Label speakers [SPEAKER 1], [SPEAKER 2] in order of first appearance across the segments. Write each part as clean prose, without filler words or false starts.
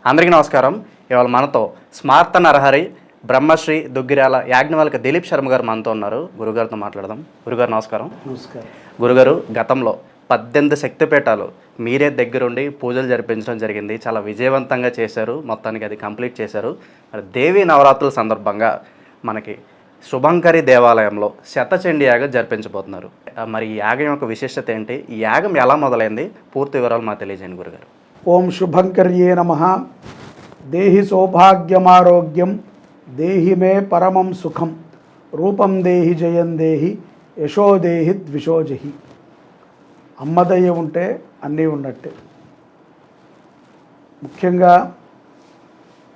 [SPEAKER 1] అందరికీ నమస్కారం. ఇవాళ మనతో స్మార్త నరహరి బ్రహ్మశ్రీ దుగ్గిరాల యాజ్ఞవల్క దిలీప్ శర్మ గారు మనతో ఉన్నారు. గురుగారితో మాట్లాడదాం. గురుగారు నమస్కారం.
[SPEAKER 2] నమస్కారం.
[SPEAKER 1] గురుగారు, గతంలో 18 శక్తిపీఠాలు మీరే దగ్గరుండి పూజలు జరిపించడం జరిగింది. చాలా విజయవంతంగా చేశారు. మొత్తానికి అది కంప్లీట్ చేశారు. మరి దేవీ నవరాత్రుల సందర్భంగా మనకి శుభంకరి దేవాలయంలో శతచండీ యాగం జరిపించబోతున్నారు. మరి ఈ యాగం యొక్క విశిష్టత ఏంటి? ఈ యాగం ఎలా మొదలైంది? పూర్తి వివరాలు మాకు తెలియజేయండి గురుగారు.
[SPEAKER 2] ఓం శుభంకర్యే నమః. దేహి సౌభాగ్యమారోగ్యం, దేహి మే పరమం సుఖం, రూపం దేహి జయం దేహి, యశో దేహి ద్విషోజహి. అమ్మదయ్య ఉంటే అన్నీ ఉన్నట్టే. ముఖ్యంగా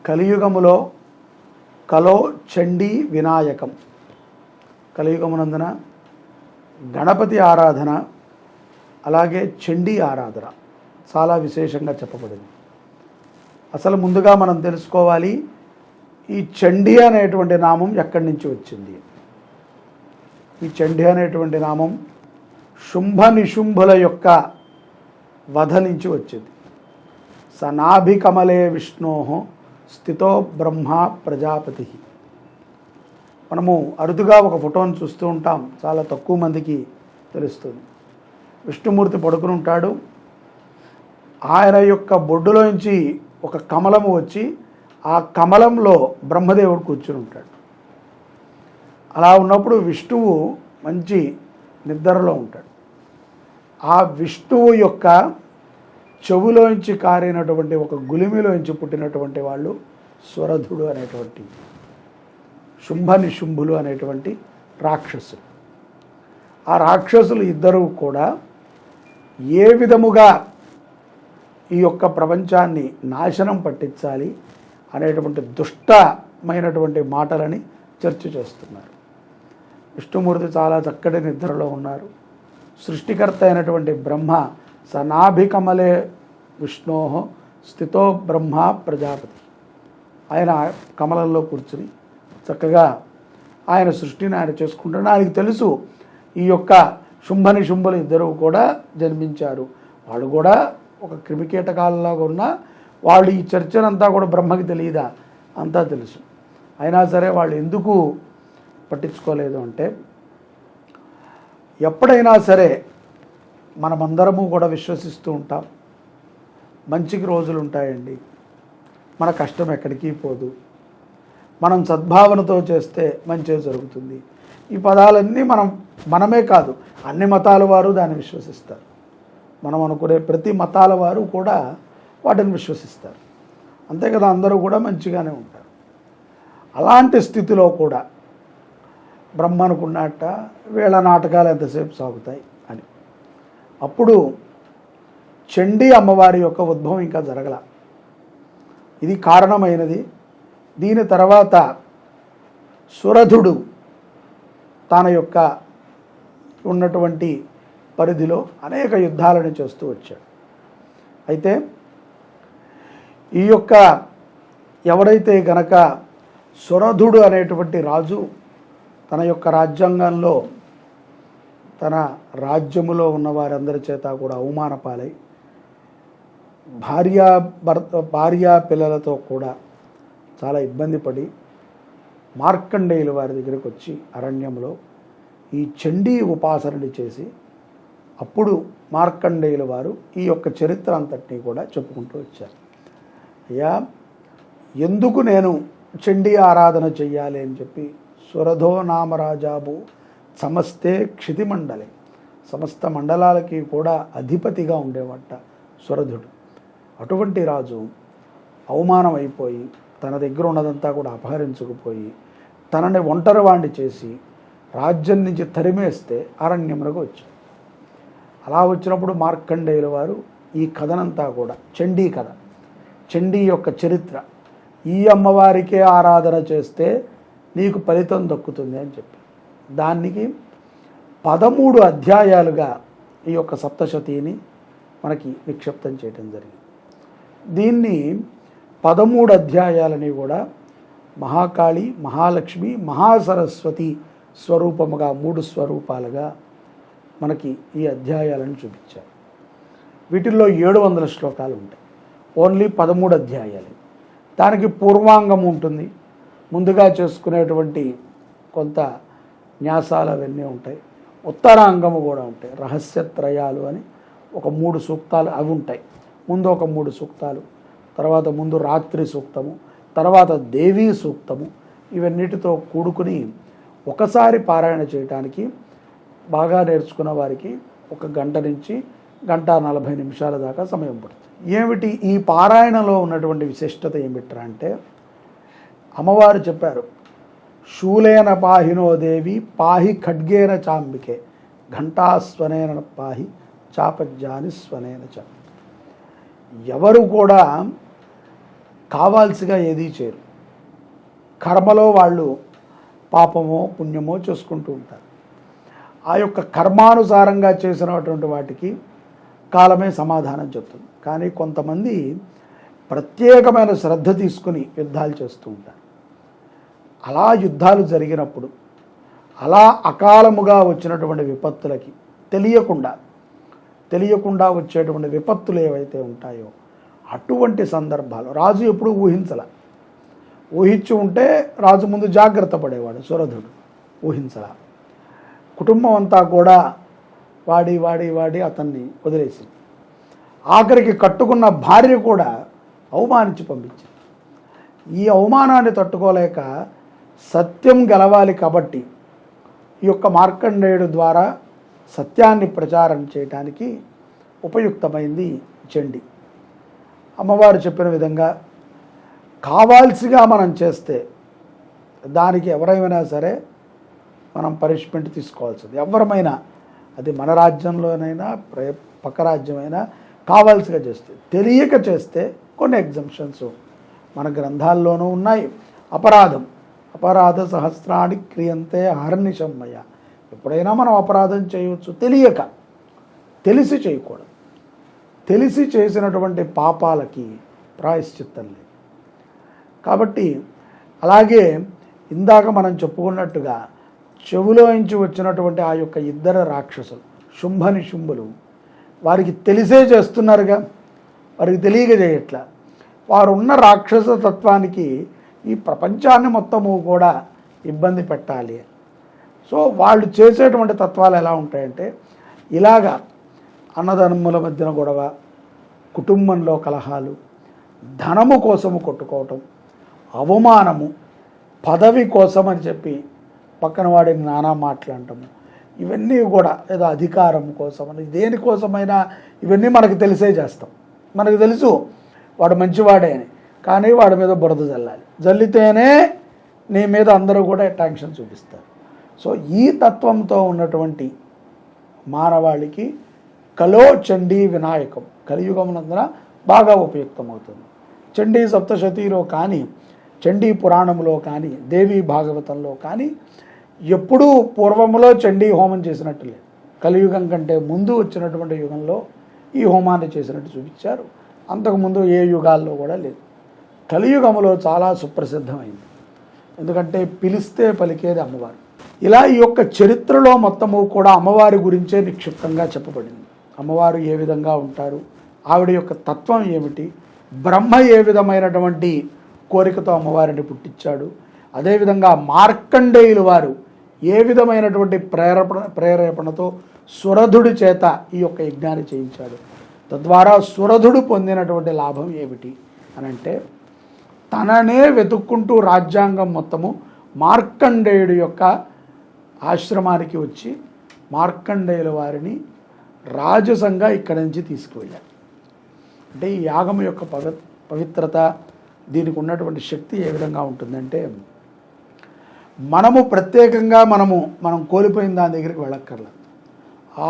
[SPEAKER 2] కలియుగములో కలో చండీ వినాయకం. కలియుగమునందున గణపతి ఆరాధన, అలాగే చండీ ఆరాధన చాలా విశేషంగా చెప్పబడింది. అసలు ముందుగా మనం తెలుసుకోవాలి, ఈ చండీ అనేటువంటి నామం ఎక్కడి నుంచి వచ్చింది. ఈ చండీ అనేటువంటి నామం శుంభ నిశుంభుల యొక్క వధ నుంచి వచ్చింది. సనాభి కమలే విష్ణో స్థితో బ్రహ్మ ప్రజాపతి. మనము అరుదుగా ఒక ఫోటోను చూస్తూ ఉంటాం, చాలా తక్కువ మందికి తెలుస్తుంది. విష్ణుమూర్తి పడుకుని ఉంటాడు. ఆయన యొక్క బొడ్డులోంచి ఒక కమలము వచ్చి ఆ కమలంలో బ్రహ్మదేవుడు కూర్చుని ఉంటాడు. అలా ఉన్నప్పుడు విష్ణువు మంచి నిద్రలో ఉంటాడు. ఆ విష్ణువు యొక్క చెవులోంచి కారినటువంటి ఒక గులిమిలోంచి పుట్టినటువంటి వాళ్ళు స్వరధుడు అనేటువంటి శుంభ నిశుంభులు అనేటువంటి రాక్షసులు. ఆ రాక్షసులు ఇద్దరూ కూడా ఏ విధముగా ఈ యొక్క ప్రపంచాన్ని నాశనం పట్టించాలి అనేటువంటి దుష్టమైనటువంటి మాటలని చర్చ చేస్తున్నారు. విష్ణుమూర్తి చాలా చక్కటి నిద్రలో ఉన్నారు. సృష్టికర్త అయినటువంటి బ్రహ్మ సనాభికమలే విష్ణో స్థితో బ్రహ్మ ప్రజాపతి. ఆయన కమలంలో కూర్చుని చక్కగా ఆయన సృష్టిని ఆయన చేసుకుంటున్నాడు. ఆయనకు తెలుసు ఈ యొక్క శుంభని శుంభులు ఇద్దరు కూడా జన్మించారు. వాళ్ళు కూడా ఒక క్రిమికీటకాలలాగా ఉన్న వాళ్ళు ఈ చర్చనంతా కూడా బ్రహ్మకి తెలియదా? అంతా తెలుసు. అయినా సరే వాళ్ళు ఎందుకు పట్టించుకోలేదు అంటే, ఎప్పుడైనా సరే మనమందరము కూడా విశ్వసిస్తూ ఉంటాం, మంచికి రోజులు ఉంటాయండి, మన కష్టం ఎక్కడికి పోదు, మనం సద్భావనతో చేస్తే మంచి జరుగుతుంది. ఈ పదాలన్నీ మనమే కాదు, అన్ని మతాల వారు దాన్ని విశ్వసిస్తారు. మనం అనుకునే ప్రతి మతాల వారు కూడా వాటిని విశ్వసిస్తారు. అంతే కదా, అందరూ కూడా మంచిగానే ఉంటారు. అలాంటి స్థితిలో కూడా బ్రహ్మ అనుకున్నట్ట వీళ్ళ నాటకాలు ఎంతసేపు సాగుతాయి అని. అప్పుడు చండీ అమ్మవారి యొక్క ఉద్భవం ఇంకా జరగల. ఇది కారణమైనది. దీని తర్వాత సురధుడు తన యొక్క ఉన్నటువంటి పరిధిలో అనేక యుద్ధాలను చేస్తూ వచ్చాడు. అయితే ఈ యొక్క ఎవరైతే గనక సురధుడు అనేటువంటి రాజు తన యొక్క రాజ్యాంగంలో తన రాజ్యములో ఉన్న వారందరి చేత కూడా అవమానపాలై భార్యా పిల్లలతో కూడా చాలా ఇబ్బంది పడి మార్కండేయుల వారి దగ్గరికి వచ్చి అరణ్యంలో ఈ చండీ ఉపాసనని చేసి, అప్పుడు మార్కండేయుల వారు ఈ యొక్క చరిత్ర అంతటినీ కూడా చెప్పుకుంటూ వచ్చారు. అయ్యా, ఎందుకు నేను చండీ ఆరాధన చెయ్యాలి అని చెప్పి, సురధో నామరాజాబు సమస్తే క్షితిమండలే, సమస్త మండలాలకి కూడా అధిపతిగా ఉండేవాట సురధుడు. అటువంటి రాజు అవమానం అయిపోయి తన దగ్గర ఉన్నదంతా కూడా అపహరించుకుపోయి తనని ఒంటరి వాణ్ణి చేసి రాజ్యం నుంచి తరిమేస్తే అరణ్యమునకు వచ్చాడు. అలా వచ్చినప్పుడు మార్కండేయుల వారు ఈ కథనంతా కూడా చండీ కథ, చండీ యొక్క చరిత్ర, ఈ అమ్మవారికే ఆరాధన చేస్తే నీకు ఫలితం దక్కుతుంది అని చెప్పి దానికి 13 అధ్యాయాలుగా ఈ యొక్క సప్తశతిని మనకి నిక్షిప్తం చేయడం జరిగింది. దీన్ని 13 అధ్యాయాలని కూడా మహాకాళి, మహాలక్ష్మి, మహాసరస్వతి స్వరూపముగా 3 స్వరూపాలుగా మనకి ఈ అధ్యాయాలను చూపించారు. వీటిల్లో 700 శ్లోకాలు ఉంటాయి. ఓన్లీ 13 అధ్యాయాలు. దానికి పూర్వాంగం ఉంటుంది, ముందుగా చేసుకునేటువంటి కొంత న్యాసాలు అవన్నీ ఉంటాయి, ఉత్తరాంగము కూడా ఉంటాయి. రహస్యత్రయాలు అని ఒక 3 సూక్తాలు అవి ఉంటాయి. ముందు ఒక 3 సూక్తాలు, తర్వాత ముందు రాత్రి సూక్తము, తర్వాత దేవీ సూక్తము. ఇవన్నిటితో కూడుకుని ఒకసారి పారాయణ చేయడానికి బాగా నేర్చుకున్న వారికి 1 గంట నుంచి 1:40 నిమిషాల దాకా సమయం పడుతుంది. ఏమిటి ఈ పారాయణలో ఉన్నటువంటి విశిష్టత ఏమిట్రా అంటే, అమ్మవారు చెప్పారు, శూలేన పాహినో దేవి పాహి ఖడ్గేన చాంబికే ఘంటాస్వనేన పాహి చాపజ్జాని స్వనేన చ. ఎవరు కూడా కావాల్సిగా ఏదీ చేయరు. కర్మలో వాళ్ళు పాపమో పుణ్యమో చేసుకుంటూ ఉంటారు. ఆ యొక్క కర్మానుసారంగా చేసినటువంటి వాటికి కాలమే సమాధానం చెప్తుంది. కానీ కొంతమంది ప్రత్యేకమైన శ్రద్ధ తీసుకుని యుద్ధాలు చేస్తూ ఉంటారు. అలా యుద్ధాలు జరిగినప్పుడు, అలా అకాలముగా వచ్చినటువంటి విపత్తులకి తెలియకుండా వచ్చేటువంటి విపత్తులు ఏవైతే ఉంటాయో అటువంటి సందర్భాలు రాజు ఎప్పుడు ఊహించి ఉంటే రాజు ముందు జాగ్రత్త పడేవాడు. సురధుడు ఊహించలా. కుటుంబం అంతా కూడా వాడి అతన్ని వదిలేసి, ఆఖరికి కట్టుకున్న భార్య కూడా అవమానించి పంపించింది. ఈ అవమానాన్ని తట్టుకోలేక సత్యం గెలవాలి కాబట్టి ఈ యొక్క మార్కండేయుడు ద్వారా సత్యాన్ని ప్రచారం చేయడానికి ఉపయుక్తమైంది చండి. అమ్మవారు చెప్పిన విధంగా కావాల్సిగా మనం చేస్తే దానికి ఎవరైనా సరే మనం పనిష్మెంట్ తీసుకోవాల్సింది. ఎవరమైనా, అది మన రాజ్యంలోనైనా పక్క రాజ్యమైనా కావాల్సిగా చేస్తే, తెలియక చేస్తే కొన్ని ఎగ్జంప్షన్స్ మన గ్రంథాల్లోనూ ఉన్నాయి. అపరాధ సహస్రాన్ని క్రియంతే హర్నిశమ్మయ్య. ఎప్పుడైనా మనం అపరాధం చేయవచ్చు, తెలిసి చేయకూడదు. తెలిసి చేసినటువంటి పాపాలకి ప్రాయశ్చిత్తం లేదు. కాబట్టి అలాగే ఇందాక మనం చెప్పుకున్నట్టుగా చెవులోంచి వచ్చినటువంటి ఆ యొక్క 2 రాక్షసులు శుంభులు వారికి తెలిసే చేస్తున్నారుగా, వారికి తెలియక చేయట్లా. వారు ఉన్న రాక్షస తత్వానికి ఈ ప్రపంచాన్ని మొత్తము కూడా ఇబ్బంది పెట్టాలి. సో వాళ్ళు చేసేటువంటి తత్వాలు ఎలా ఉంటాయంటే, ఇలాగా అన్నదమ్ముల మధ్యన గొడవ, కుటుంబంలో కలహాలు, ధనము కోసము కొట్టుకోవటం, అవమానము, పదవి కోసం అని చెప్పి పక్కన వాడిని నానా మాట్లాడటము, ఇవన్నీ కూడా ఏదో అధికారం కోసమని దేనికోసమైనా ఇవన్నీ మనకు తెలిసే చేస్తాం. మనకు తెలుసు వాడు మంచివాడే అని, కానీ వాడి మీద బురద జల్లితేనే నీ మీద అందరూ కూడా అట్రాక్షన్ చూపిస్తారు. సో ఈ తత్వంతో ఉన్నటువంటి మానవాళికి కలో చండీ వినాయకం కలియుగమునందున బాగా ఉపయుక్తమవుతుంది. చండీ సప్తశతిలో కానీ, చండీ పురాణంలో కానీ, దేవీ భాగవతంలో కానీ ఎప్పుడూ పూర్వములో చండీ హోమం చేసినట్టు లేదు. కలియుగం కంటే ముందు వచ్చినటువంటి యుగంలో ఈ హోమాన్ని చేసినట్టు చూపించారు. అంతకుముందు ఏ యుగాల్లో కూడా లేదు. కలియుగములో చాలా సుప్రసిద్ధమైంది. ఎందుకంటే పిలిస్తే పలికేది అమ్మవారు. ఇలా ఈ యొక్క చరిత్రలో మొత్తము కూడా అమ్మవారి గురించే నిక్షిప్తంగా చెప్పబడింది. అమ్మవారు ఏ విధంగా ఉంటారు, ఆవిడ యొక్క తత్వం ఏమిటి, బ్రహ్మ ఏ విధమైనటువంటి కోరికతో అమ్మవారిని పుట్టించాడు, అదేవిధంగా మార్కండేయులు వారు ఏ విధమైనటువంటి ప్రేరేపణతో సురధుడి చేత ఈ యొక్క యజ్ఞాన్ని చేయించాడు, తద్వారా సురధుడు పొందినటువంటి లాభం ఏమిటి అని అంటే, తననే వెతుక్కుంటూ రాజ్యాంగం మొత్తము మార్కండేయుడి యొక్క ఆశ్రమానికి వచ్చి మార్కండేయుల వారిని రాజసంగా ఇక్కడి నుంచి తీసుకువెళ్ళారు. అంటే ఈ యాగం యొక్క పవిత్రత, దీనికి ఉన్నటువంటి శక్తి ఏ విధంగా ఉంటుందంటే, మనము ప్రత్యేకంగా మనం కోల్పోయిన దాని దగ్గరికి వెళ్ళక్కర్లేదు.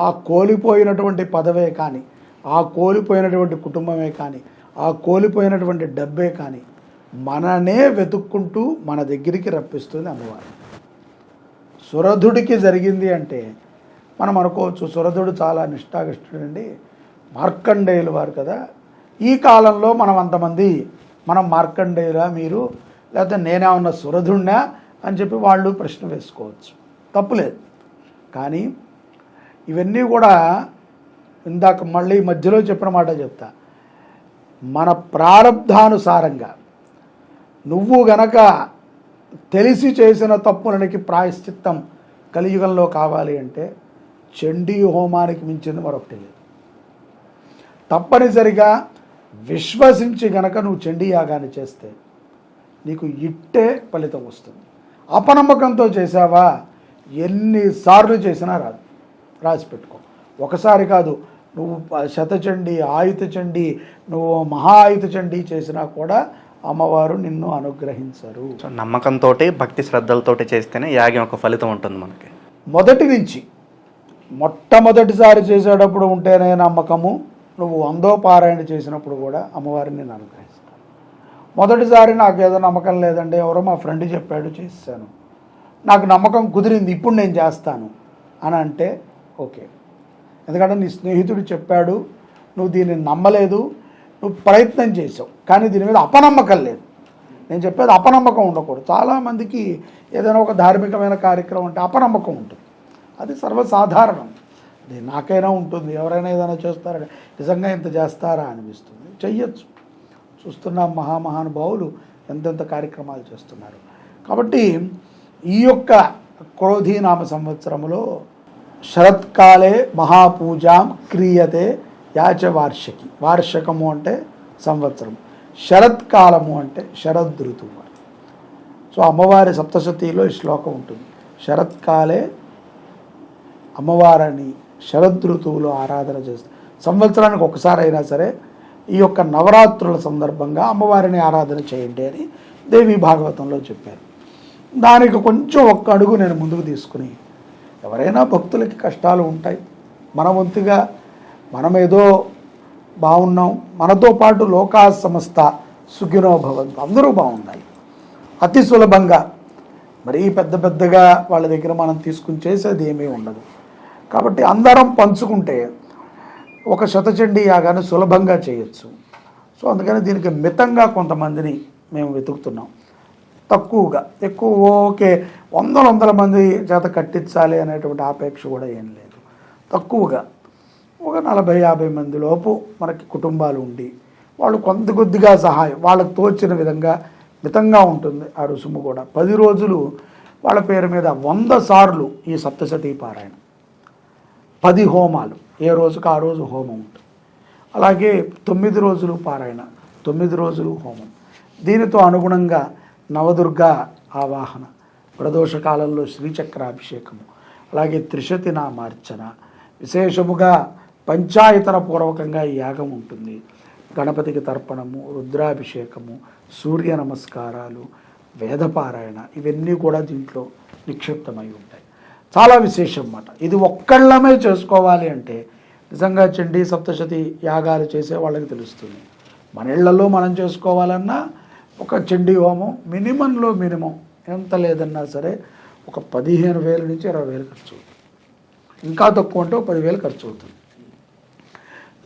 [SPEAKER 2] ఆ కోల్పోయినటువంటి పదవే కానీ, ఆ కోల్పోయినటువంటి కుటుంబమే కానీ, ఆ కోల్పోయినటువంటి డబ్బే కానీ మననే వెతుక్కుంటూ మన దగ్గరికి రప్పిస్తుంది అమ్మవారు. సురధుడికి జరిగింది అంటే మనం అనుకోవచ్చు, సురధుడు చాలా నిష్ఠాగష్ఠుడండి, మార్కండేయులు వారు కదా, ఈ కాలంలో మనం మార్కండేయులా మీరు, లేకపోతే నేనేమన్నా సురధుడినా అని చెప్పి వాళ్ళు ప్రశ్న వేసుకోవచ్చు. తప్పులేదు. కానీ ఇవన్నీ కూడా ఇందాక మళ్ళీ మధ్యలో చెప్పిన మాట చెప్తా, మన ప్రారబ్ధానుసారంగా నువ్వు గనక తెలిసి చేసిన తప్పులకి ప్రాయశ్చిత్తం కలియుగంలో కావాలి అంటే చండీ హోమానికి మించింది మరొకటి లేదు. తప్పనిసరిగా విశ్వసించి గనక నువ్వు చండీ యాగాన్ని చేస్తే నీకు ఇట్టే ఫలితం వస్తుంది. అపనమ్మకంతో చేసావా ఎన్నిసార్లు చేసినా రాదు. రాసి పెట్టుకో. ఒకసారి కాదు, నువ్వు శతచండీ, ఆయుత చండీ, నువ్వు మహా ఆయుత చండీ చేసినా కూడా అమ్మవారు నిన్ను అనుగ్రహించరు.
[SPEAKER 1] సో నమ్మకంతో, భక్తి శ్రద్ధలతోటి చేస్తేనే యాగం యొక్క ఫలితం ఉంటుంది మనకి.
[SPEAKER 2] మొదటి నుంచి మొట్టమొదటిసారి చేసేటప్పుడు ఉంటేనే నమ్మకము, నువ్వు 100వ పారాయణ చేసినప్పుడు కూడా అమ్మవారిని నేను అనుగ్రహిస్తాను. మొదటిసారి నాకు ఏదో నమ్మకం లేదండి, ఎవరో మా ఫ్రెండ్ చెప్పాడు చేశాను, నాకు నమ్మకం కుదిరింది ఇప్పుడు నేను చేస్తాను అని అంటే ఓకే. ఎందుకంటే నీ స్నేహితుడు చెప్పాడు, నువ్వు దీన్ని నమ్మలేదు, నువ్వు ప్రయత్నం చేసావు, కానీ దీని మీద అపనమ్మకం లేదు. నేను చెప్పేది అపనమ్మకం ఉండకూడదు. చాలామందికి ఏదైనా ఒక ధార్మికమైన కార్యక్రమం అంటే అపనమ్మకం ఉంటుంది. అది సర్వసాధారణం. అది నాకైనా ఉంటుంది, ఎవరైనా ఏదైనా చేస్తారంటే నిజంగా ఇంత చేస్తారా అనిపిస్తుంది. చెయ్యొచ్చు. చూస్తున్నాం మహామహానుభావులు ఎంతెంత కార్యక్రమాలు చేస్తున్నారు. కాబట్టి ఈ యొక్క క్రోధీనామ సంవత్సరంలో శరత్కాలే మహాపూజాం క్రియతే యాచ వార్షికి. వార్షికము అంటే సంవత్సరం, శరత్కాలము అంటే శరదృతువు. సో అమ్మవారి సప్తశతిలో ఈ శ్లోకం ఉంటుంది. శరత్కాలే అమ్మవారిని శరదృతువులో ఆరాధన చేస్తారు. సంవత్సరానికి ఒకసారి అయినా సరే ఈ యొక్క నవరాత్రుల సందర్భంగా అమ్మవారిని ఆరాధన చేయండి అని దేవి భాగవతంలో చెప్పారు. దానికి కొంచెం ఒక్క అడుగు నేను ముందుకు తీసుకుని, ఎవరైనా భక్తులకి కష్టాలు ఉంటాయి, మన వంతుగా మనమేదో బాగున్నాం, మనతో పాటు లోకా సమస్త సుఖినో భవంతు, అందరూ బాగుండాలి. అతి సులభంగా మరీ పెద్దగా వాళ్ళ దగ్గర మనం తీసుకుని చేసేది ఏమీ ఉండదు. కాబట్టి అందరం పంచుకుంటే ఒక శతచండీ యాగాన్ని సులభంగా చేయొచ్చు. సో అందుకని దీనికి మితంగా కొంతమందిని మేము వెతుకుతున్నాం. తక్కువగా, ఎక్కువ ఓకే వందల మంది చేత కట్టించాలి అనేటువంటి ఆపేక్ష కూడా ఏం లేదు. తక్కువగా ఒక 40-50 మంది లోపు మనకి కుటుంబాలు ఉండి వాళ్ళు కొంత కొద్దిగా సహాయం వాళ్ళకు తోచిన విధంగా మితంగా ఉంటుంది. ఆ రుసుము కూడా 10 రోజులు వాళ్ళ పేరు మీద 100 సార్లు ఈ సప్తశతీ పారాయణ, 10 హోమాలు, ఏ రోజుకు ఆ రోజు హోమం ఉంటుంది. అలాగే 9 రోజులు పారాయణ, 9 రోజులు హోమం. దీనితో అనుగుణంగా నవదుర్గా ఆవాహన, ప్రదోష కాలంలో శ్రీచక్రాభిషేకము, అలాగే త్రిశతి నామార్చన, విశేషముగా పంచాయతన పూర్వకంగా ఈ యాగం ఉంటుంది. గణపతికి తర్పణము, రుద్రాభిషేకము, సూర్య నమస్కారాలు, వేదపారాయణ, ఇవన్నీ కూడా దీంట్లో నిక్షిప్తమై ఉంటాయి. చాలా విశేషం అన్నమాట. ఇది ఒక్కళ్ళమే చేసుకోవాలి అంటే నిజంగా చండీ సప్తశతి యాగాలు చేసే వాళ్ళకి తెలుస్తుంది. మన ఇళ్లలో మనం చేసుకోవాలన్నా ఒక చండీ హోమం మినిమంలో మినిమం ఎంత లేదన్నా సరే ఒక 15,000 నుంచి 20,000 ఖర్చు అవుతుంది. ఇంకా తక్కువ అంటే 10,000 ఖర్చు అవుతుంది.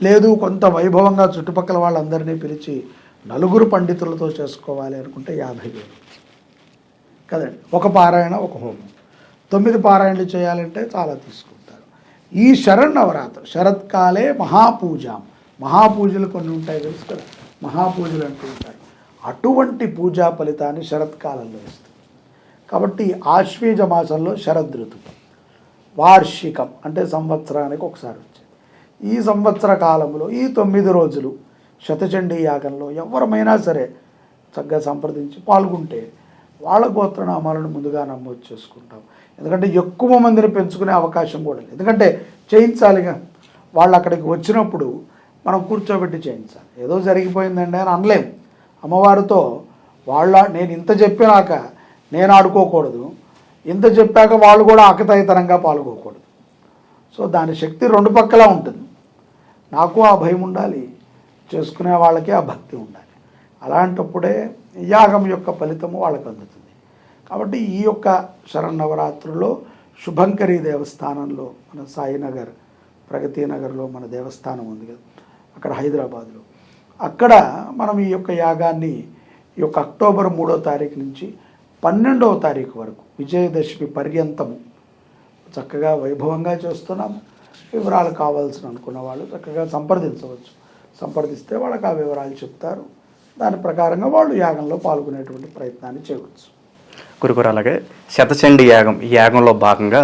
[SPEAKER 2] లేదు కొంత వైభవంగా చుట్టుపక్కల వాళ్ళందరినీ పిలిచి 4 పండితులతో చేసుకోవాలి అనుకుంటే 50,000 కదండి. ఒక పారాయణ, ఒక హోమం. 9 పారాయణలు చేయాలంటే చాలా తీసుకుంటారు. ఈ శరన్నవరాత్రి శరత్కాలే మహాపూజలు కొన్ని ఉంటాయి తెలుసు కదా, మహాపూజలు అంటూ ఉంటారు. అటువంటి పూజా ఫలితాన్ని శరత్కాలంలో ఇస్తుంది. కాబట్టి ఆశ్వీజ మాసంలో శరదృతువు, వార్షికం అంటే సంవత్సరానికి ఒకసారి వచ్చేది. ఈ సంవత్సర కాలంలో ఈ 9 రోజులు శతచండీ యాగంలో ఎవరమైనా సరే చక్కగా సంప్రదించి పాల్గొంటే వాళ్ళ గోత్రనామాలను ముందుగా నమోదు చేసుకుంటాం. ఎందుకంటే ఎక్కువ మందిని పెంచుకునే అవకాశం కూడా లేదు. ఎందుకంటే చేయించాలిగా, వాళ్ళు అక్కడికి వచ్చినప్పుడు మనం కూర్చోబెట్టి చేయించాలి. ఏదో జరిగిపోయిందండి అని అనలేం. అమ్మవారితో నేను ఇంత చెప్పినాక నేను ఆడుకోకూడదు, ఇంత చెప్పాక వాళ్ళు కూడా ఆకతాయితనంగా పాల్గొకూడదు. సో దాని శక్తి 2 పక్కలా ఉంటుంది. నాకు ఆ భయం ఉండాలి, చేసుకునే వాళ్ళకి ఆ భక్తి ఉండాలి. అలాంటప్పుడే యాగం యొక్క ఫలితము వాళ్ళకు అందుతుంది. కాబట్టి ఈ యొక్క శరన్నవరాత్రుల్లో శుభంకరి దేవస్థానంలో, మన సాయినగర్ ప్రగతి నగర్లో మన దేవస్థానం ఉంది కదా, అక్కడ హైదరాబాద్లో, అక్కడ మనం ఈ యొక్క యాగాన్ని ఈ యొక్క అక్టోబర్ 3వ తారీఖు నుంచి 12వ తారీఖు వరకు విజయదశమి పర్యంతము చక్కగా వైభవంగా చేస్తున్నాము. వివరాలు కావాల్సిన అనుకున్న వాళ్ళు చక్కగా సంప్రదించవచ్చు. సంప్రదిస్తే వాళ్ళకి ఆ వివరాలు చెప్తారు. దాని ప్రకారంగా వాళ్ళు యాగంలో పాల్గొనేటువంటి ప్రయత్నాన్ని చేయవచ్చు.
[SPEAKER 1] గురుగారు, అలాగే శతచండీ యాగం, ఈ యాగంలో భాగంగా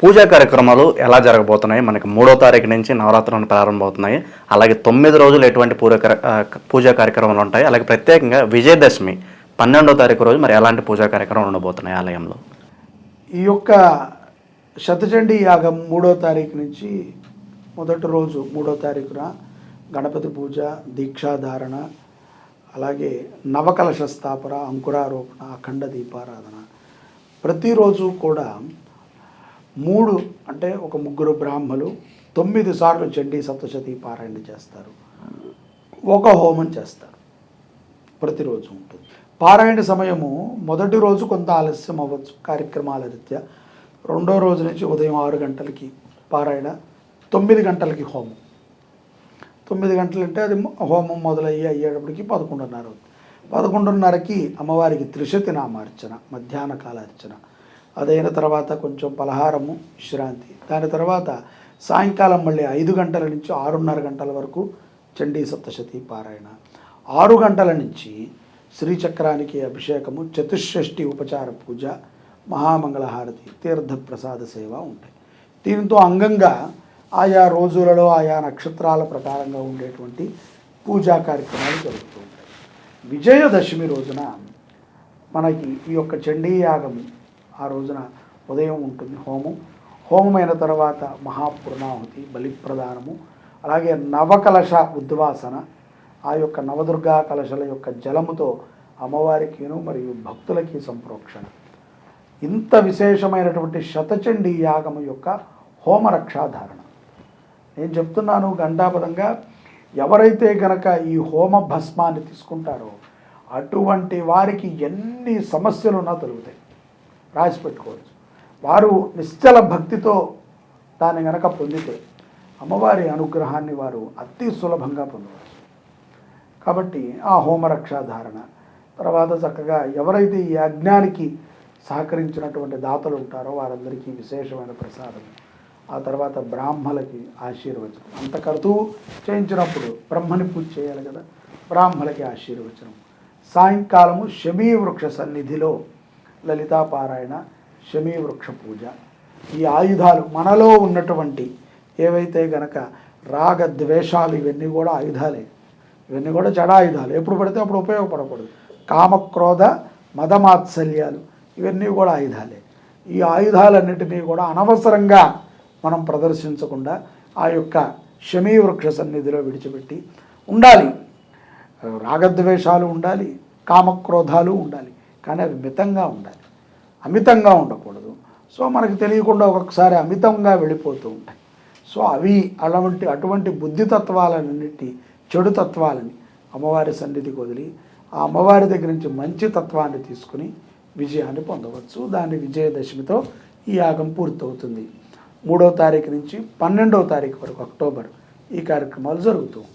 [SPEAKER 1] పూజా కార్యక్రమాలు ఎలా జరగబోతున్నాయి? మనకి 3వ తారీఖు నుంచి నవరాత్రులు ప్రారంభమవుతున్నాయి. అలాగే 9 రోజులు ఎటువంటి పూజా కార్యక్రమాలు ఉంటాయి? అలాగే ప్రత్యేకంగా విజయదశమి 12వ తారీఖు రోజు మరి ఎలాంటి పూజా కార్యక్రమాలు ఉండబోతున్నాయి ఆలయంలో?
[SPEAKER 2] ఈ యొక్క శతచండీ యాగం 3వ తారీఖు నుంచి మొదటి రోజు 3వ తారీఖున గణపతి పూజ, దీక్షాధారణ, అలాగే నవకలశ స్థాపన, అంకురారోపణ, అఖండ దీపారాధన. ప్రతిరోజు కూడా 3 అంటే ఒక 3 బ్రాహ్మలు 9 సార్లు చండీ సప్తశతీ పారాయణ చేస్తారు. ఒక హోమం చేస్తారు. ప్రతిరోజు ఉంటుంది. పారాయణ సమయము మొదటి రోజు కొంత ఆలస్యం అవ్వచ్చు కార్యక్రమాల రీత్యా. 2వ రోజు నుంచి ఉదయం 6 గంటలకి పారాయణ, 9 గంటలకి హోమం. 9 గంటలు అంటే అది హోమం అయ్యేటప్పటికి 11:30 అవుతుంది. 11:30కి అమ్మవారికి త్రిశతి నామార్చన, మధ్యాహ్న కాల అర్చన. అదైన తర్వాత కొంచెం పలహారము, విశ్రాంతి. దాని తర్వాత సాయంకాలం మళ్ళీ 5 గంటల నుంచి 6:30 గంటల వరకు చండీ సప్తశతీ పారాయణ. 6 గంటల నుంచి శ్రీచక్రానికి అభిషేకము, చతుషష్ఠి ఉపచార పూజ, మహామంగళహారతి, తీర్థప్రసాద సేవ ఉంటాయి. దీంతో అంగంగా ఆయా రోజులలో ఆయా నక్షత్రాల ప్రకారంగా ఉండేటువంటి పూజా కార్యక్రమాలు జరుగుతూ ఉంటాయి. విజయదశమి రోజున మనకి ఈ యొక్క చండీ యాగము ఆ రోజున ఉదయం ఉంటుంది. హోమమైన తర్వాత మహాపూర్ణాహుతి, బలిప్రదానము, అలాగే నవకలశ ఉద్వాసన, ఆ యొక్క నవదుర్గా కలశల యొక్క జలముతో అమ్మవారికిను మరియు భక్తులకి సంప్రోక్షణ. ఇంత విశేషమైనటువంటి శతచండీ యాగము యొక్క హోమరక్షాధారణ నేను చెప్తున్నాను ఘంటాపదంగా. ఎవరైతే గనక ఈ హోమ భస్మాన్ని తీసుకుంటారో అటువంటి వారికి ఎన్ని సమస్యలున్నా తొలుగుతాయి. రాసి పెట్టుకోవచ్చు. వారు నిశ్చల భక్తితో దాన్ని గనక పొందితే అమ్మవారి అనుగ్రహాన్ని వారు అతి సులభంగా పొందవచ్చు. కాబట్టి ఆ హోమరక్షాధారణ తర్వాత చక్కగా ఎవరైతే ఈ యజ్ఞానికి సహకరించినటువంటి దాతలు ఉంటారో వారందరికీ విశేషమైన ప్రసాదం. ఆ తర్వాత బ్రాహ్మలకి ఆశీర్వచనం. అంత కర్తువు చేయించినప్పుడు బ్రహ్మని పూజ చేయాలి కదా, బ్రాహ్మలకి ఆశీర్వచనం. సాయంకాలము శమీ వృక్ష సన్నిధిలో లలితాపారాయణ, శమీ వృక్ష పూజ. ఈ ఆయుధాలు మనలో ఉన్నటువంటి ఏవైతే గనక రాగ ద్వేషాలు ఇవన్నీ కూడా ఆయుధాలే. ఇవన్నీ కూడా జడాయుధాలు. ఎప్పుడు పడితే అప్పుడు ఉపయోగపడకూడదు. కామక్రోధ మదమాత్సల్యాలు ఇవన్నీ కూడా ఆయుధాలే. ఈ ఆయుధాలన్నిటినీ కూడా అనవసరంగా మనం ప్రదర్శించకుండా ఆ యొక్క శమీ వృక్ష సన్నిధిలో విడిచిపెట్టి ఉండాలి. రాగద్వేషాలు ఉండాలి, కామక్రోధాలు ఉండాలి, కానీ అవి మితంగా ఉండాలి, అమితంగా ఉండకూడదు. సో మనకు తెలియకుండా ఒక్కొక్కసారి అమితంగా వెళ్ళిపోతూ ఉంటాయి. సో అవి అటువంటి బుద్ధితత్వాలన్నిటి, చెడు తత్వాలని అమ్మవారి సన్నిధికి వదిలి ఆ అమ్మవారి దగ్గర నుంచి మంచి తత్వాన్ని తీసుకుని విజయాన్ని పొందవచ్చు. దాని విజయదశమితో ఈ యాగం పూర్తవుతుంది. 3వ తారీఖు నుంచి 12వ తారీఖు వరకు అక్టోబర్ ఈ కార్యక్రమాలు జరుగుతూ ఉంటాయి.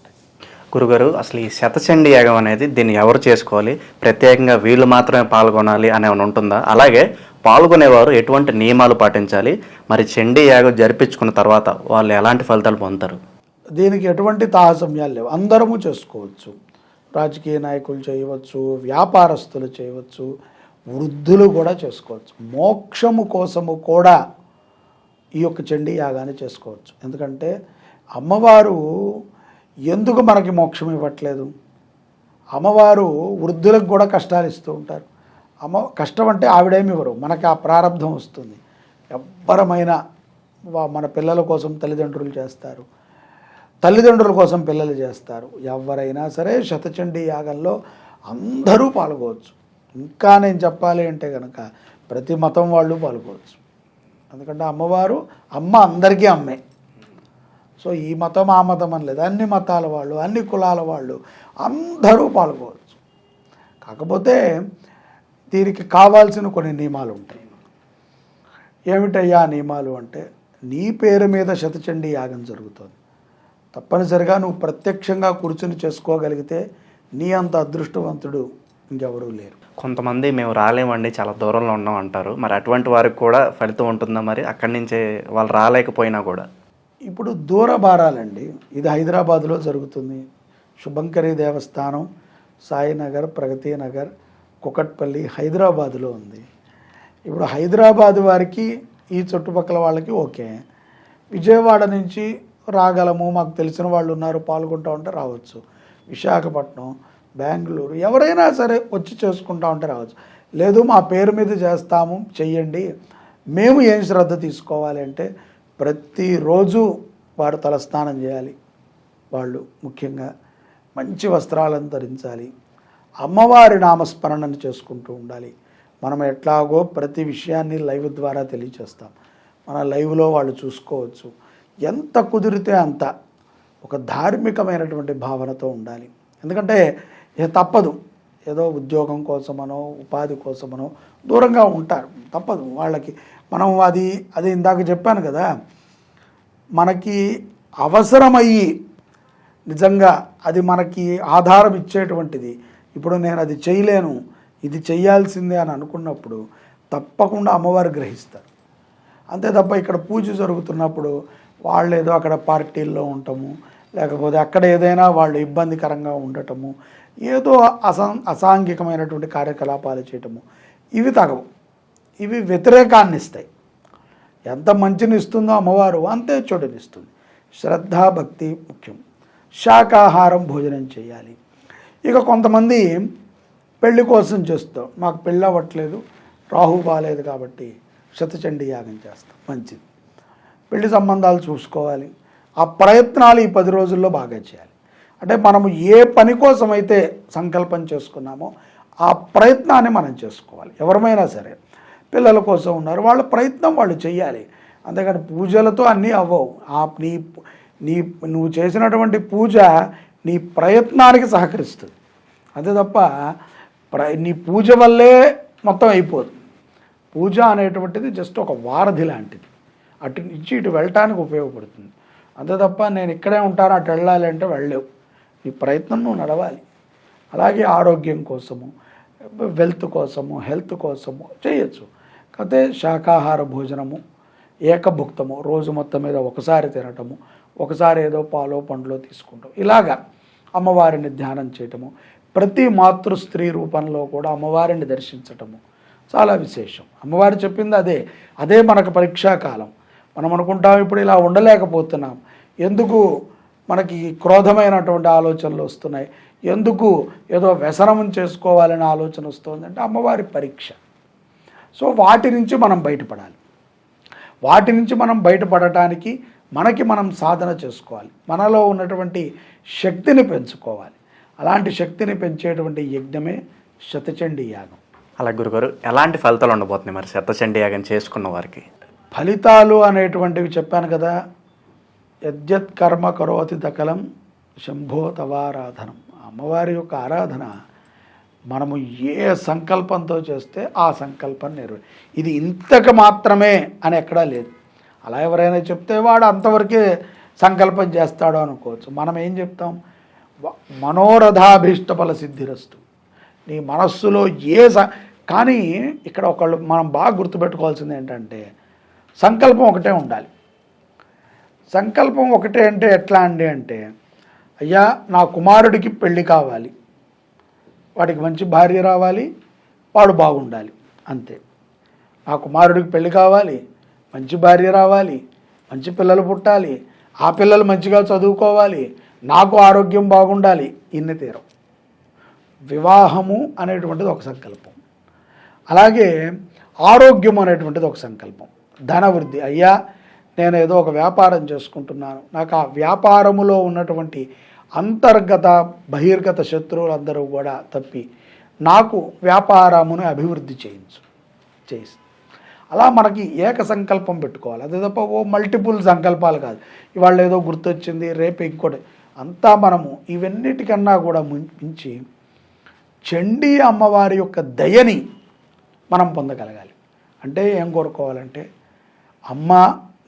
[SPEAKER 1] గురుగారు, అసలు ఈ శతచండీ యాగం అనేది దీన్ని ఎవరు చేసుకోవాలి? ప్రత్యేకంగా వీళ్ళు మాత్రమే పాల్గొనాలి అని ఏమైనా ఉంటుందా? అలాగే పాల్గొనేవారు ఎటువంటి నియమాలు పాటించాలి? మరి చండీ యాగం జరిపించుకున్న తర్వాత వాళ్ళు ఎలాంటి ఫలితాలు పొందుతారు?
[SPEAKER 2] దీనికి ఎటువంటి తారతమ్యాలు లేవు. అందరము చేసుకోవచ్చు. రాజకీయ నాయకులు చేయవచ్చు, వ్యాపారస్తులు చేయవచ్చు, వృద్ధులు కూడా చేసుకోవచ్చు. మోక్షము కోసము కూడా ఈ యొక్క చండీ యాగాన్ని చేసుకోవచ్చు. ఎందుకంటే అమ్మవారు ఎందుకు మనకి మోక్షం ఇవ్వట్లేదు? అమ్మవారు వృద్ధులకు కూడా కష్టాలు ఇస్తూ ఉంటారు. కష్టం అంటే ఆవిడేమి ఇవ్వరు, మనకి ఆ ప్రారంధం వస్తుంది. ఎవ్వరమైనా మన పిల్లల కోసం తల్లిదండ్రులు చేస్తారు, తల్లిదండ్రుల కోసం పిల్లలు చేస్తారు. ఎవరైనా సరే శతచండీ యాగంలో అందరూ పాల్గొవచ్చు. ఇంకా నేను చెప్పాలి అంటే కనుక ప్రతి మతం వాళ్ళు పాల్గొవచ్చు. ఎందుకంటే అమ్మ అందరికీ అమ్మే. సో ఈ మతం ఆ మతం అని లేదు, అన్ని మతాల వాళ్ళు, అన్ని కులాల వాళ్ళు అందరూ పాల్గొవచ్చు. కాకపోతే దీనికి కావాల్సిన కొన్ని నియమాలు ఉంటాయి. ఏమిటయ్యా నియమాలు అంటే, నీ పేరు మీద శతచండీ యాగం జరుగుతుంది. తప్పనిసరిగా నువ్వు ప్రత్యక్షంగా కూర్చుని చేసుకోగలిగితే నీ అంత అదృష్టవంతుడు ఇంకెవరూ లేరు.
[SPEAKER 1] కొంతమంది మేము రాలేమండి, చాలా దూరంలో ఉన్నాం అంటారు. మరి అటువంటి వారికి కూడా ఫలితం ఉంటుందా? మరి అక్కడి నుంచే వాళ్ళు రాలేకపోయినా కూడా
[SPEAKER 2] ఇప్పుడు దూర భారాలండి. ఇది హైదరాబాద్లో జరుగుతుంది, శుభంకరి దేవస్థానం సాయినగర్, ప్రగతి నగర్, కుకట్పల్లి హైదరాబాదులో ఉంది. ఇప్పుడు హైదరాబాద్ వారికి ఈ చుట్టుపక్కల వాళ్ళకి ఓకే, విజయవాడ నుంచి రాగలము, మాకు తెలిసిన వాళ్ళు ఉన్నారు పాల్గొంటూ ఉంటే రావచ్చు. విశాఖపట్నం, బెంగళూరు ఎవరైనా సరే వచ్చి చేసుకుంటా ఉంటే రావచ్చు. లేదు మా పేరు మీద చేస్తాము చెయ్యండి, మేము ఏం శ్రద్ధ తీసుకోవాలి అంటే ప్రతిరోజు వారు తలస్నానం చేయాలి. వాళ్ళు ముఖ్యంగా మంచి వస్త్రాలను ధరించాలి, అమ్మవారి నామస్మరణను చేసుకుంటూ ఉండాలి. మనం ఎట్లాగో ప్రతి విషయాన్ని లైవ్ ద్వారా తెలియచేస్తాం, మన లైవ్లో వాళ్ళు చూసుకోవచ్చు. ఎంత కుదిరితే అంత ఒక ధార్మికమైనటువంటి భావనతో ఉండాలి. ఎందుకంటే తప్పదు, ఏదో ఉద్యోగం కోసమనో ఉపాధి కోసమనో దూరంగా ఉంటారు, తప్పదు వాళ్ళకి. మనం అది ఇందాక చెప్పాను కదా, మనకి అవసరమయ్యి నిజంగా అది మనకి ఆధారం ఇచ్చేటువంటిది. ఇప్పుడు నేను అది చేయలేను, ఇది చెయ్యాల్సిందే అని అనుకున్నప్పుడు తప్పకుండా అమ్మవారు గ్రహిస్తారు. అంతే తప్ప ఇక్కడ పూజ జరుగుతున్నప్పుడు వాళ్ళు ఏదో అక్కడ పార్టీల్లో ఉండటము, లేకపోతే అక్కడ ఏదైనా వాళ్ళు ఇబ్బందికరంగా ఉండటము, ఏదో అసాంఘికమైనటువంటి కార్యకలాపాలు చేయటము, ఇవి తగవు. ఇవి వ్యతిరేకాన్ని ఇస్తాయి. ఎంత మంచిని ఇస్తుందో అమ్మవారు అంతే చెడునిస్తుంది. శ్రద్ధ భక్తి ముఖ్యం. శాకాహారం భోజనం చేయాలి. ఇక కొంతమంది పెళ్లి కోసం చేస్తాం, మాకు పెళ్ళి అవ్వట్లేదు, రాహు బాలేదు కాబట్టి శతచండీ యాగం చేస్తాం, మంచిది. పెళ్లి సంబంధాలు చూసుకోవాలి. ఆ ప్రయత్నాలు ఈ 10 రోజుల్లో బాగా చేయాలి. అంటే మనము ఏ పని కోసమైతే సంకల్పం చేసుకున్నామో ఆ ప్రయత్నాన్ని మనం చేసుకోవాలి. ఎవరమైనా సరే పిల్లల కోసం ఉన్నారు, వాళ్ళ ప్రయత్నం వాళ్ళు చేయాలి. అంతేకాని పూజలతో అన్నీ అవ్వవు. నువ్వు చేసినటువంటి పూజ నీ ప్రయత్నానికి సహకరిస్తుంది. అంతే తప్ప నీ పూజ వల్లే మొత్తం అయిపోదు. పూజ అనేటువంటిది జస్ట్ ఒక వారధి లాంటిది, అటు నుంచి ఇటు వెళ్ళటానికి ఉపయోగపడుతుంది. అంతే తప్ప నేను ఇక్కడే ఉంటాను అటు వెళ్ళాలి అంటే వెళ్ళలేవు. నీ ప్రయత్నం నువ్వు నడవాలి. అలాగే ఆరోగ్యం కోసము, వెల్త్ కోసము, హెల్త్ కోసము చేయొచ్చు. కాకపోతే శాకాహార భోజనము, ఏకభుక్తము, రోజు మొత్తం మీద ఒకసారి తినటము, ఒకసారి ఏదో పాలో పండ్లో తీసుకుంటాం. ఇలాగా అమ్మవారిని ధ్యానం చేయటము, ప్రతి మాతృస్త్రీ రూపంలో కూడా అమ్మవారిని దర్శించటము చాలా విశేషం. అమ్మవారు చెప్పింది అదే మనకు పరీక్షాకాలం. మనం అనుకుంటాం ఇప్పుడు ఇలా ఉండలేకపోతున్నాం, ఎందుకు మనకి క్రోధమైనటువంటి ఆలోచనలు వస్తున్నాయి, ఎందుకు ఏదో వ్యసనం చేసుకోవాలనే ఆలోచన వస్తుంది అంటే అమ్మవారి పరీక్ష. సో వాటి నుంచి మనం బయటపడాలి. వాటి నుంచి మనం బయటపడటానికి మనం సాధన చేసుకోవాలి, మనలో ఉన్నటువంటి శక్తిని పెంచుకోవాలి. అలాంటి శక్తిని పెంచేటువంటి యజ్ఞమే శతచండీ యాగం.
[SPEAKER 1] అలా గురుగారు ఎలాంటి ఫలితాలు ఉండబోతున్నాయి మరి శతచండీ యాగం చేసుకున్న వారికి?
[SPEAKER 2] ఫలితాలు అనేటువంటివి చెప్పాను కదా, యద్యత్ కర్మ కరోతి దకలం శంభో తవారాధనం. అమ్మవారి యొక్క ఆరాధన మనము ఏ సంకల్పంతో చేస్తే ఆ సంకల్పం ఇది ఇంతకు మాత్రమే అని ఎక్కడా లేదు. అలా ఎవరైనా చెప్తే వాడు అంతవరకే సంకల్పం చేస్తాడు అనుకోవచ్చు. మనం ఏం చెప్తాం, మనోరథాభీష్టఫల సిద్ధిరస్తు. నీ మనస్సులో కానీ ఇక్కడ మనం బాగా గుర్తుపెట్టుకోవాల్సింది ఏంటంటే సంకల్పం ఒకటే ఉండాలి. సంకల్పం ఒకటే అంటే ఎట్లా అంటే అయ్యా నా కుమారుడికి పెళ్ళి కావాలి, వాడికి మంచి భార్య రావాలి, వాడు బాగుండాలి, అంతే. నా కుమారుడికి పెళ్ళి కావాలి, మంచి భార్య రావాలి, మంచి పిల్లలు పుట్టాలి, ఆ పిల్లలు మంచిగా చదువుకోవాలి, నాకు ఆరోగ్యం బాగుండాలి, ఇన్ని తీరం. వివాహము అనేటువంటిది ఒక సంకల్పం, అలాగే ఆరోగ్యం అనేటువంటిది ఒక సంకల్పం. ధనవృద్ధి, అయ్యా నేను ఏదో ఒక వ్యాపారం చేసుకుంటున్నాను, నాకు ఆ వ్యాపారములో ఉన్నటువంటి అంతర్గత బహిర్గత శత్రువులందరూ కూడా తప్పి నాకు వ్యాపారమును అభివృద్ధి చేసి అలా మనకి ఏక సంకల్పం పెట్టుకోవాలి. అదే తప్ప మల్టిపుల్ సంకల్పాలు కాదు. ఇవాళ ఏదో గుర్తొచ్చింది రేపు ఇంకోటి, అంతా మనము ఇవన్నిటికన్నా కూడా మించి చండీ అమ్మవారి యొక్క దయని మనం పొందగలగాలి. అంటే ఏం కోరుకోవాలంటే, అమ్మ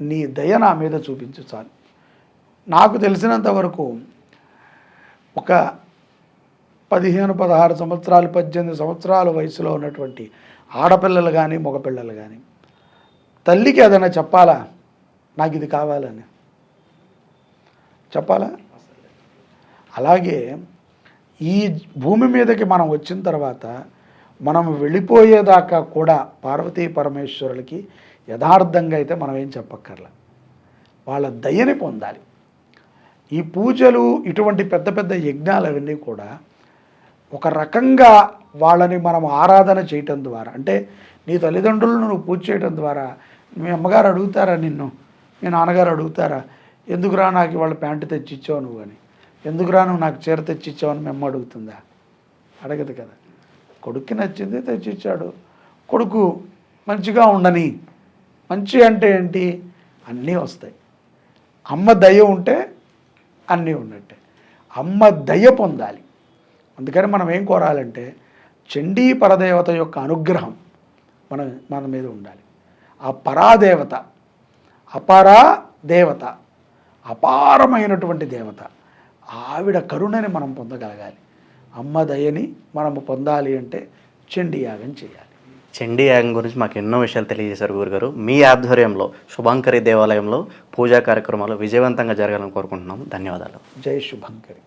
[SPEAKER 2] నీ దయ నా మీద చూపించు చాలు. నాకు తెలిసినంత వరకు ఒక 15, 16 సంవత్సరాలు 18 సంవత్సరాల వయసులో ఉన్నటువంటి ఆడపిల్లలు కానీ మగపిల్లలు కానీ తల్లికి ఏదైనా చెప్పాలా, నాకు ఇది కావాలని చెప్పాలా? అలాగే ఈ భూమి మీదకి మనం వచ్చిన తర్వాత మనం వెళ్ళిపోయేదాకా కూడా పార్వతీ పరమేశ్వరులకి యథార్థంగా అయితే మనం ఏం చెప్పక్కర్లా, వాళ్ళ దయని పొందాలి. ఈ పూజలు ఇటువంటి పెద్ద పెద్ద యజ్ఞాలు అవన్నీ కూడా ఒక రకంగా వాళ్ళని మనం ఆరాధన చేయటం ద్వారా, అంటే నీ తల్లిదండ్రులను నువ్వు పూజ చేయడం ద్వారా మీ అమ్మగారు అడుగుతారా నిన్ను, మీ నాన్నగారు అడుగుతారా ఎందుకురా నాకు ఇవాళ ప్యాంటు తెచ్చిచ్చావు నువ్వు అని, ఎందుకురా నువ్వు నాకు చీర తెచ్చిచ్చావు అని మీ అమ్మ అడుగుతుందా? అడగదు కదా. కొడుక్కి నచ్చింది తెచ్చిచ్చాడు, కొడుకు మంచిగా ఉండని. మంచి అంటే ఏంటి? అన్నీ వస్తాయి. అమ్మ దయ ఉంటే అన్నీ ఉన్నట్టే. అమ్మ దయ పొందాలి. అందుకని మనం ఏం కోరాలంటే చండీ పరదేవత యొక్క అనుగ్రహం మన మీద ఉండాలి. ఆ పరాదేవత, అపరా దేవత, అపారమైనటువంటి దేవత, ఆవిడ కరుణని మనం పొందగలగాలి. అమ్మ దయని మనము పొందాలి అంటే చండీ యాగం చేయాలి.
[SPEAKER 1] చండీ యాగం గురించి మాకు ఎన్నో విషయాలు తెలియజేశారు గురుగారు. మీ ఆధ్వర్యంలో శుభంకరి దేవాలయంలో పూజా కార్యక్రమాలు విజయవంతంగా జరగాలని కోరుకుంటున్నాము. ధన్యవాదాలు.
[SPEAKER 2] జై శుభంకరి.